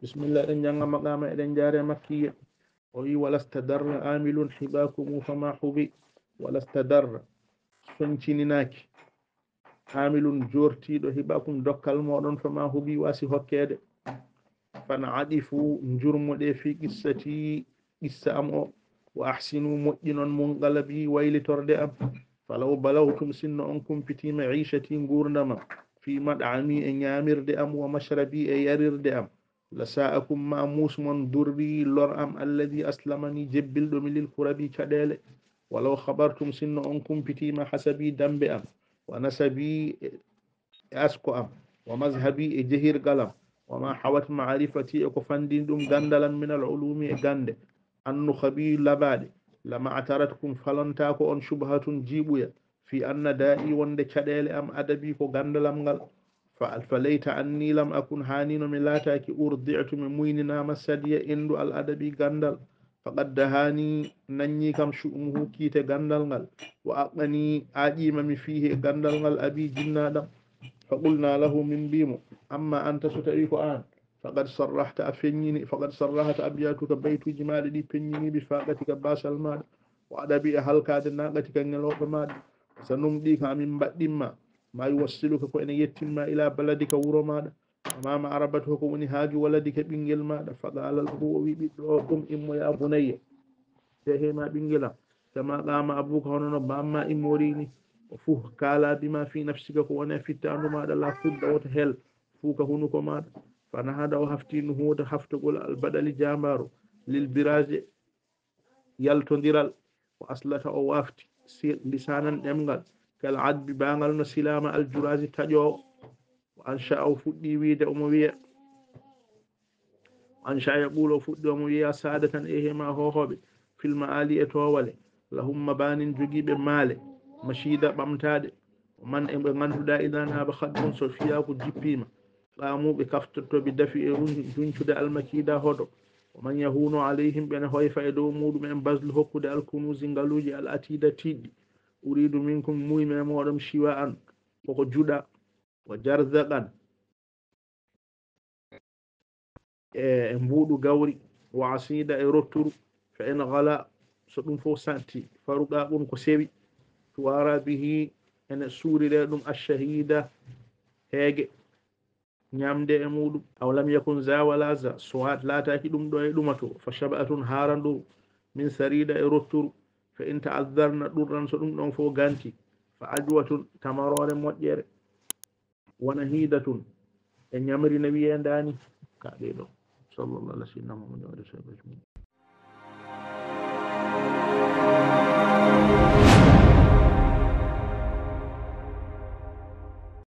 بسم الله إن جنگ مقام إذن جاري مكية ولا استدر عامل حباكم فما حبي ولا استدر سنشينيناك عامل جورتي دو حباكم دوكال مودون فما حبي واسي هكيد فنعدفوا نجرم دي في قصتي قصة أمو وأحسنوا مؤجنا منقلبي ويل تردئ فلو بلغتم سن أنكم في معيشتي غورنما في مدعمي أن يامر دئم ومشربي أن يرير دئم لساءكم ما موس من دربي لرأم الذي أسلمني جبل من الكربي كدال ولو خبرتم سن أنكم في ما حسبي دنبئم ونسبي أسكو أم ومذهبي جهير قلم وما حوت معرفتي أكفندين دم غندلا من العلوم غند أنو خبير لبادي لما اعترتكم فلنتاكو أن شبهة جيبويا في أن دائي وند كدال أم أدبي كو غندلم غل فليت أني لم أكن هانين من لاتاكي أرضعت من مويننا مسدية إندو الأدبي غندل فقد دهاني نني كم شؤمه كيت غندل غل وأقني آجيم فيه غندل غل أبي جنادم فقلنا له من بيمو أما أنت ستعيك آن فقد صرحت أفنيني فقد صرحت أبياتك بيت جمال دي فنيني بفاقتك باس المال وأدبي أهلكاد ناقتك نلوك مال سنمديك من بعد ما يوصلك كأن يتم إلى بلدك ورماد وما معربته كون هاج ولدك بنجل ماد فقال الأبوي بدعوكم إمو يا بني تهما بنجلا كما قام أبوك هنا بأما إموريني وفوه كالا بما في نفسك كوانا في التعنو ماذا لا فد وتهل فوك هنوك ماذا فنهادا وحفتين هو حفتقول البدل جامارو للبراز يلتندرال وأصلة أوافتي لسانا نمغل كالعد بانغل نسلام الجراز تجو وأنشاء فدي ويد أموية أنشاء يقول فدي أموية سادة إيهما هو في المعالي أتوالي لهم مبان جيب مالي مشيدة بمتاد ومن غندودا إذا ناب خدم سوفيا كو جيبيما قاموا بكفتو بدفع جنشد المكيدة هدو ومن يهون عليهم بأن هو يفعدوا مود من بذل هكود الكنوز غالوجي الأتيدة تيدي أريد منكم موي ممورم شواء وكو جودا وجرزقا مبودو غوري وعصيدة رتر فإن غلا سدوم فو سانتي فرقاقون كو سيوي توارى به أن سوري لهم الشهيدة هيك ñamde e muɗum aw lam yakun za wala za soit laataki ɗum ɗo e ɗumato fa shabatun harandu min sarida e rotturu fa in ta'addarna ɗurran so ɗum ɗon fo ganti fa ajwatun tamarore moƴƴere wona hidatun e ñamri no wiyendani kaɗe ɗo sallallahu alaihi wa sallam